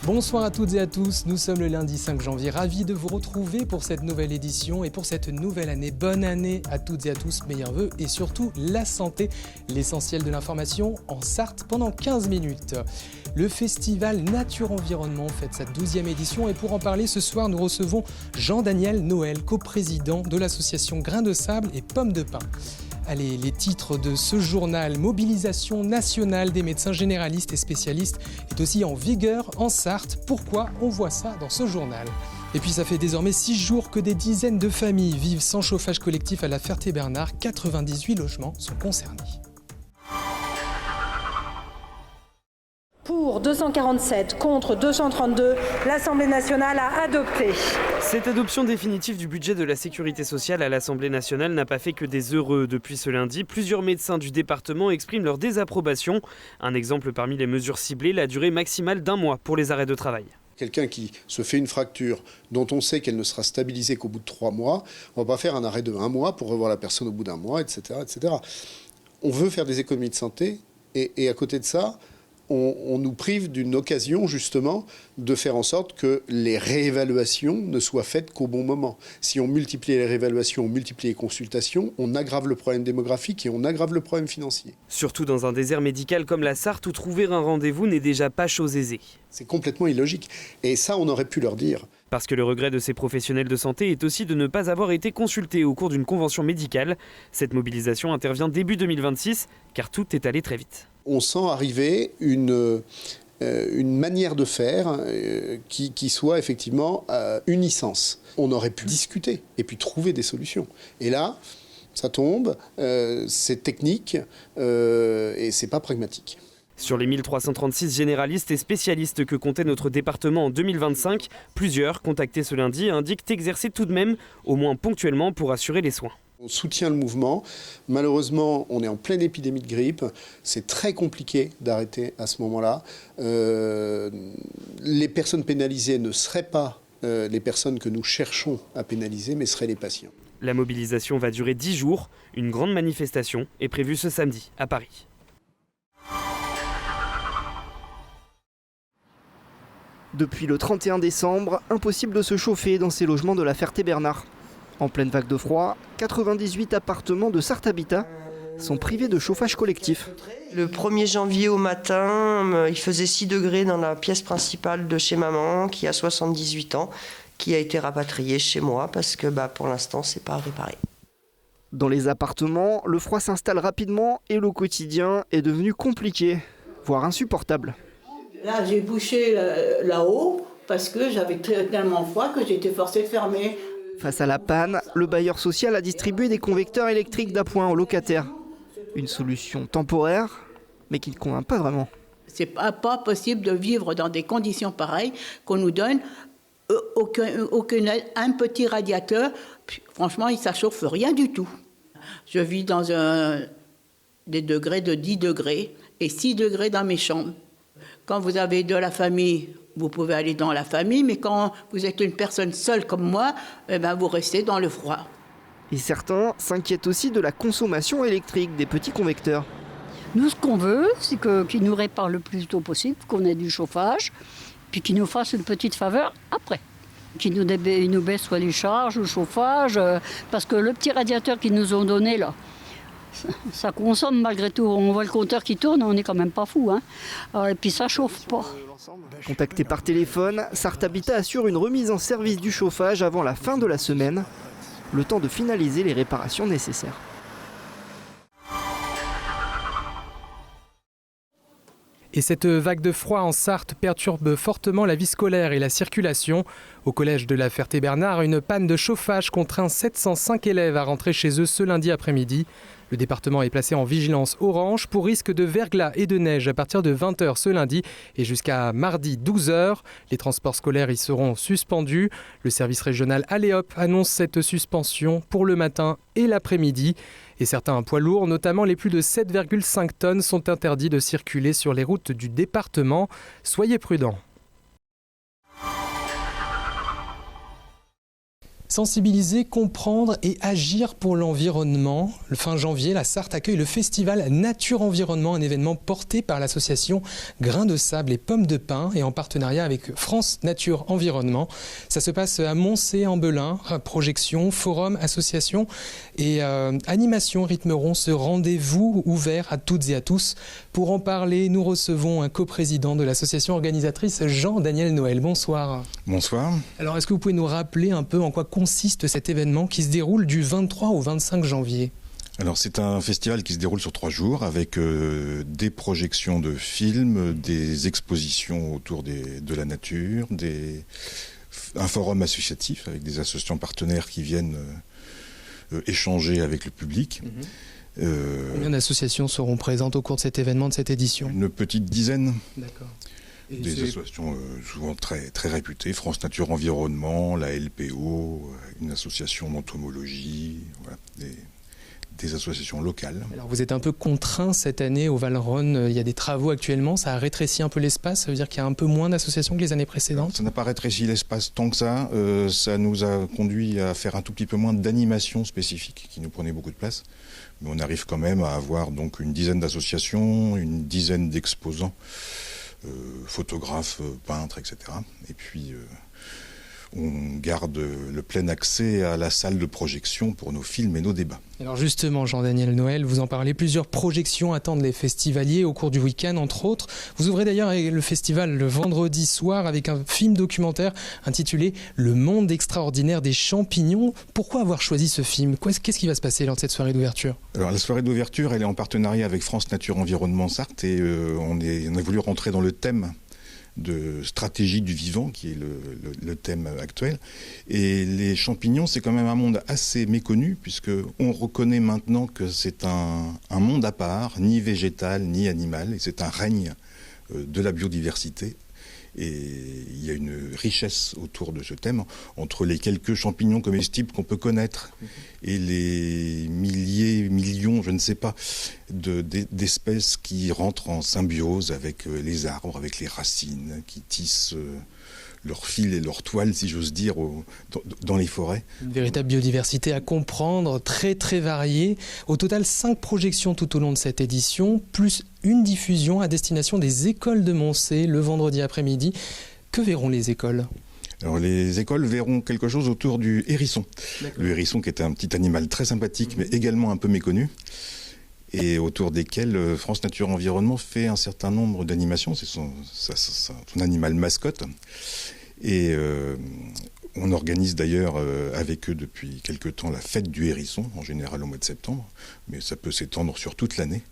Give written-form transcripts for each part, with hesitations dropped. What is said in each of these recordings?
Bonsoir à toutes et à tous, nous sommes le lundi 5 janvier, ravis de vous retrouver pour cette nouvelle édition et pour cette nouvelle année. Bonne année à toutes et à tous, meilleurs vœux et surtout la santé, l'essentiel de l'information en Sarthe pendant 15 minutes. Le festival Nature Environnement fête sa 12e édition et pour en parler ce soir nous recevons Jean-Daniel Noël, coprésident de l'association Grains de Sable et Pommes de Pin. Allez, les titres de ce journal, mobilisation nationale des médecins généralistes et spécialistes est aussi en vigueur en Sarthe. Pourquoi on voit ça dans ce journal? Et puis ça fait désormais 6 jours que des dizaines de familles vivent sans chauffage collectif à la Ferté-Bernard. 98 logements sont concernés. Pour 247, contre 232, l'Assemblée nationale a adopté. Cette adoption définitive du budget de la sécurité sociale à l'Assemblée nationale n'a pas fait que des heureux. Depuis ce lundi, plusieurs médecins du département expriment leur désapprobation. Un exemple parmi les mesures ciblées, la durée maximale d'1 mois pour les arrêts de travail. Quelqu'un qui se fait une fracture dont on sait qu'elle ne sera stabilisée qu'au bout de 3 mois, on ne va pas faire un arrêt de 1 mois pour revoir la personne au bout d'1 mois, etc., etc. On veut faire des économies de santé et à côté de ça, on nous prive d'une occasion justement de faire en sorte que les réévaluations ne soient faites qu'au bon moment. Si on multiplie les réévaluations, on multiplie les consultations, on aggrave le problème démographique et on aggrave le problème financier. Surtout dans un désert médical comme la Sarthe où trouver un rendez-vous n'est déjà pas chose aisée. C'est complètement illogique. Et ça, on aurait pu leur dire. Parce que le regret de ces professionnels de santé est aussi de ne pas avoir été consultés au cours d'une convention médicale. Cette mobilisation intervient début 2026 car tout est allé très vite. On sent arriver une manière de faire qui soit effectivement unisens. On aurait pu discuter et puis trouver des solutions. Et là, ça tombe, c'est technique et c'est pas pragmatique. Sur les 1336 généralistes et spécialistes que comptait notre département en 2025, plusieurs, contactés ce lundi, indiquent exercer tout de même, au moins ponctuellement, pour assurer les soins. On soutient le mouvement. Malheureusement, on est en pleine épidémie de grippe. C'est très compliqué d'arrêter à ce moment-là. Les personnes pénalisées ne seraient pas les personnes que nous cherchons à pénaliser, mais seraient les patients. La mobilisation va durer 10 jours. Une grande manifestation est prévue ce samedi à Paris. Depuis le 31 décembre, impossible de se chauffer dans ces logements de la Ferté-Bernard. En pleine vague de froid, 98 appartements de Sarthe Habitat sont privés de chauffage collectif. Le 1er janvier au matin, il faisait 6 degrés dans la pièce principale de chez maman, qui a 78 ans, qui a été rapatriée chez moi parce que pour l'instant, c'est pas réparé. Dans les appartements, le froid s'installe rapidement et le quotidien est devenu compliqué, voire insupportable. Là, j'ai bouché là-haut parce que j'avais tellement froid que j'étais forcée de fermer. Face à la panne, le bailleur social a distribué des convecteurs électriques d'appoint aux locataires. Une solution temporaire, mais qui ne convainc pas vraiment. C'est pas possible de vivre dans des conditions pareilles, qu'on nous donne aucune aide, un petit radiateur. Puis, franchement, ça chauffe rien du tout. Je vis dans des degrés de 10 degrés et 6 degrés dans mes chambres. Quand vous avez de la famille, vous pouvez aller dans la famille, mais quand vous êtes une personne seule comme moi, vous restez dans le froid. Et certains s'inquiètent aussi de la consommation électrique des petits convecteurs. Nous, ce qu'on veut, c'est qu'ils nous réparent le plus tôt possible, qu'on ait du chauffage, puis qu'ils nous fassent une petite faveur après. Qu'ils nous baissent soit les charges, le chauffage, parce que le petit radiateur qu'ils nous ont donné là, ça consomme malgré tout. On voit le compteur qui tourne, on n'est quand même pas fou. Et puis ça chauffe pas. Contacté par téléphone, Sarthe Habitat assure une remise en service du chauffage avant la fin de la semaine, le temps de finaliser les réparations nécessaires. Et cette vague de froid en Sarthe perturbe fortement la vie scolaire et la circulation. Au collège de la Ferté-Bernard, une panne de chauffage contraint 705 élèves à rentrer chez eux ce lundi après-midi. Le département est placé en vigilance orange pour risque de verglas et de neige à partir de 20h ce lundi et jusqu'à mardi 12h. Les transports scolaires y seront suspendus. Le service régional Aléop annonce cette suspension pour le matin et l'après-midi. Et certains poids lourds, notamment les plus de 7,5 tonnes, sont interdits de circuler sur les routes du département. Soyez prudents. Sensibiliser, comprendre et agir pour l'environnement. Le fin janvier, la Sarthe accueille le festival Nature Environnement, un événement porté par l'association Grains de Sable et Pommes de Pin et en partenariat avec France Nature Environnement. Ça se passe à Moncé-en-Belin. Projection, forum, association et animation rythmeront ce rendez-vous ouvert à toutes et à tous. Pour en parler, nous recevons un coprésident de l'association organisatrice, Jean-Daniel Noël. Bonsoir. Bonsoir. Alors, est-ce que vous pouvez nous rappeler un peu en quoi consiste cet événement qui se déroule du 23 au 25 janvier ? Alors, c'est un festival qui se déroule sur 3 jours avec des projections de films, des expositions autour de la nature, un forum associatif avec des associations partenaires qui viennent échanger avec le public. Combien d'associations seront présentes au cours de cet événement, de cette édition ? Une petite dizaine. D'accord. Des associations souvent très, très réputées, France Nature Environnement, la LPO, une association d'entomologie, voilà, des associations locales. Alors vous êtes un peu contraint cette année au Val-Rhône, il y a des travaux actuellement, ça a rétréci un peu l'espace, ça veut dire qu'il y a un peu moins d'associations que les années précédentes ? Ça n'a pas rétréci l'espace tant que ça, ça nous a conduit à faire un tout petit peu moins d'animations spécifiques qui nous prenaient beaucoup de place. Mais on arrive quand même à avoir donc une dizaine d'associations, une dizaine d'exposants, photographes, peintres, etc. Et puis on garde le plein accès à la salle de projection pour nos films et nos débats. Alors justement, Jean-Daniel Noël, vous en parlez, plusieurs projections attendent les festivaliers au cours du week-end, entre autres. Vous ouvrez d'ailleurs le festival le vendredi soir avec un film documentaire intitulé « Le monde extraordinaire des champignons ». Pourquoi avoir choisi ce film ? Qu'est-ce qui va se passer lors de cette soirée d'ouverture ? Alors la soirée d'ouverture, elle est en partenariat avec France Nature Environnement Sarthe et on a voulu rentrer dans le thème de stratégie du vivant, qui est le thème actuel. Et les champignons, c'est quand même un monde assez méconnu, puisqu'on reconnaît maintenant que c'est un monde à part, ni végétal, ni animal, et c'est un règne de la biodiversité. Et il y a une richesse autour de ce thème, entre les quelques champignons comestibles qu'on peut connaître et les milliers, millions, je ne sais pas, d'espèces qui rentrent en symbiose avec les arbres, avec les racines, qui tissent leurs fils et leurs toiles, si j'ose dire, dans les forêts. Une véritable biodiversité à comprendre, très très variée. Au total, 5 projections tout au long de cette édition, plus une diffusion à destination des écoles de Moncé le vendredi après-midi. Que verront les écoles ? Alors les écoles verront quelque chose autour du hérisson. D'accord. Le hérisson qui est un petit animal très sympathique, mais également un peu méconnu, et autour desquels France Nature Environnement fait un certain nombre d'animations. C'est son animal mascotte. Et on organise d'ailleurs avec eux depuis quelque temps la fête du hérisson, en général au mois de septembre, mais ça peut s'étendre sur toute l'année.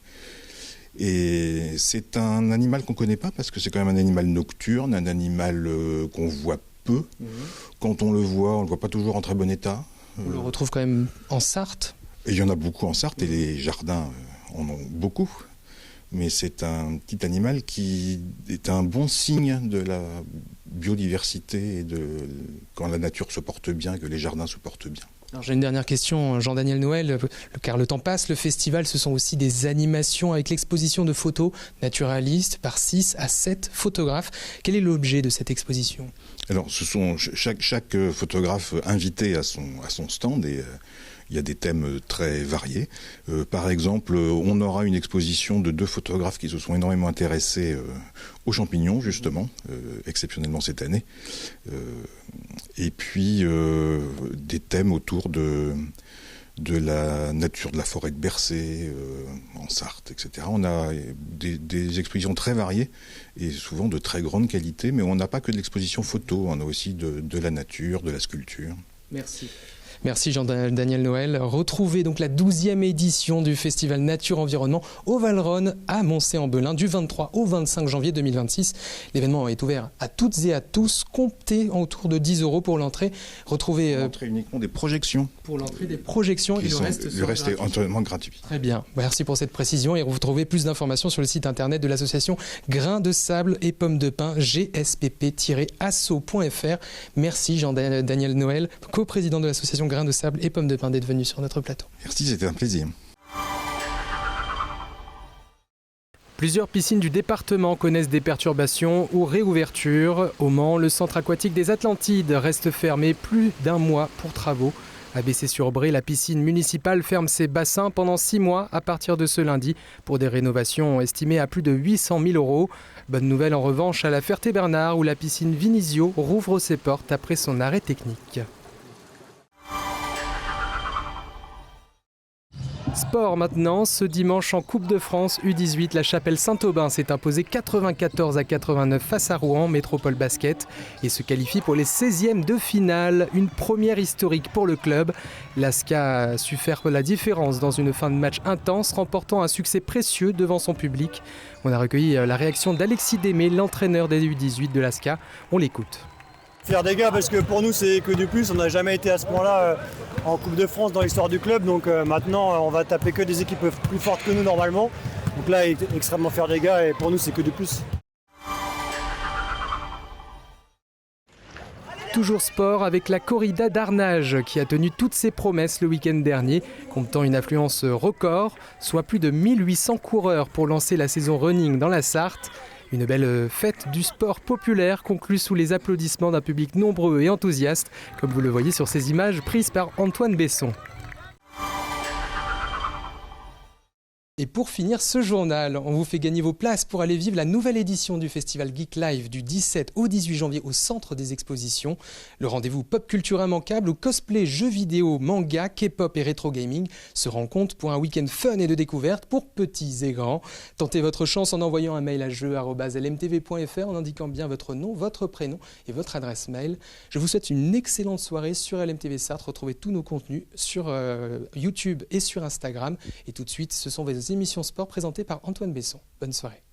Et c'est un animal qu'on ne connaît pas parce que c'est quand même un animal nocturne, un animal qu'on voit peu. Quand on le voit pas toujours en très bon état. On le retrouve quand même en Sarthe. Et il y en a beaucoup en Sarthe et les jardins en ont beaucoup. Mais c'est un petit animal qui est un bon signe de la biodiversité et quand la nature se porte bien, que les jardins se portent bien. Alors j'ai une dernière question, Jean-Daniel Noël, car le temps passe, le festival, ce sont aussi des animations avec l'exposition de photos naturalistes par 6 à 7 photographes. Quel est l'objet de cette exposition ? Alors ce sont chaque photographe invité à son stand et il y a des thèmes très variés. Par exemple, on aura une exposition de 2 photographes qui se sont énormément intéressés aux champignons, justement, exceptionnellement cette année. Et puis, des thèmes autour de la nature de la forêt de Bercé, en Sarthe, etc. On a des expositions très variées et souvent de très grande qualité, mais on n'a pas que de l'exposition photo, on a aussi de la nature, de la sculpture. Merci. Merci Jean-Daniel Noël. Retrouvez donc la 12e édition du Festival Nature Environnement au Val-Rhône à Moncé-en-Belin du 23 au 25 janvier 2026. L'événement est ouvert à toutes et à tous. Comptez autour de 10 € pour l'entrée. Retrouvez pour l'entrée uniquement des projections. Pour l'entrée des projections et le reste est entièrement gratuit. Très bien. Merci pour cette précision et vous trouvez plus d'informations sur le site internet de l'association Grains de Sable et Pommes de Pin gspp-asso.fr. Merci Jean-Daniel Noël, coprésident de l'association Grains de Sable et Pommes de Pin d'être venu sur notre plateau. Merci, c'était un plaisir. Plusieurs piscines du département connaissent des perturbations ou réouvertures. Au Mans, le centre aquatique des Atlantides reste fermé plus d'1 mois pour travaux. À Bessay-sur-Bray, la piscine municipale ferme ses bassins pendant 6 mois à partir de ce lundi pour des rénovations estimées à plus de 800 000 €. Bonne nouvelle en revanche à la Ferté-Bernard où la piscine Vinisio rouvre ses portes après son arrêt technique. Sport maintenant, ce dimanche en Coupe de France U18, la Chapelle Saint-Aubin s'est imposée 94-89 face à Rouen, Métropole Basket, et se qualifie pour les 16e de finale, une première historique pour le club. L'ASCA a su faire la différence dans une fin de match intense, remportant un succès précieux devant son public. On a recueilli la réaction d'Alexis Démé, l'entraîneur des U18 de l'ASCA. On l'écoute. Faire des gars parce que pour nous c'est que du plus, on n'a jamais été à ce point-là en Coupe de France dans l'histoire du club, donc maintenant on va taper que des équipes plus fortes que nous normalement, donc là extrêmement fier des gars et pour nous c'est que du plus. Toujours sport avec la corrida d'Arnage qui a tenu toutes ses promesses le week-end dernier, comptant une affluence record, soit plus de 1800 coureurs pour lancer la saison running dans la Sarthe. Une belle fête du sport populaire conclue sous les applaudissements d'un public nombreux et enthousiaste, comme vous le voyez sur ces images prises par Antoine Besson. Et pour finir ce journal, on vous fait gagner vos places pour aller vivre la nouvelle édition du Festival Geek Live du 17 au 18 janvier au Centre des Expositions. Le rendez-vous pop culture immanquable où cosplay, jeux vidéo, manga, K-pop et rétro gaming se rencontrent pour un week-end fun et de découverte pour petits et grands. Tentez votre chance en envoyant un mail à jeu@lmtv.fr en indiquant bien votre nom, votre prénom et votre adresse mail. Je vous souhaite une excellente soirée sur LMTV Sarthe. Retrouvez tous nos contenus sur YouTube et sur Instagram. Et tout de suite, ce sont vos émissions sport présentées par Antoine Besson. Bonne soirée.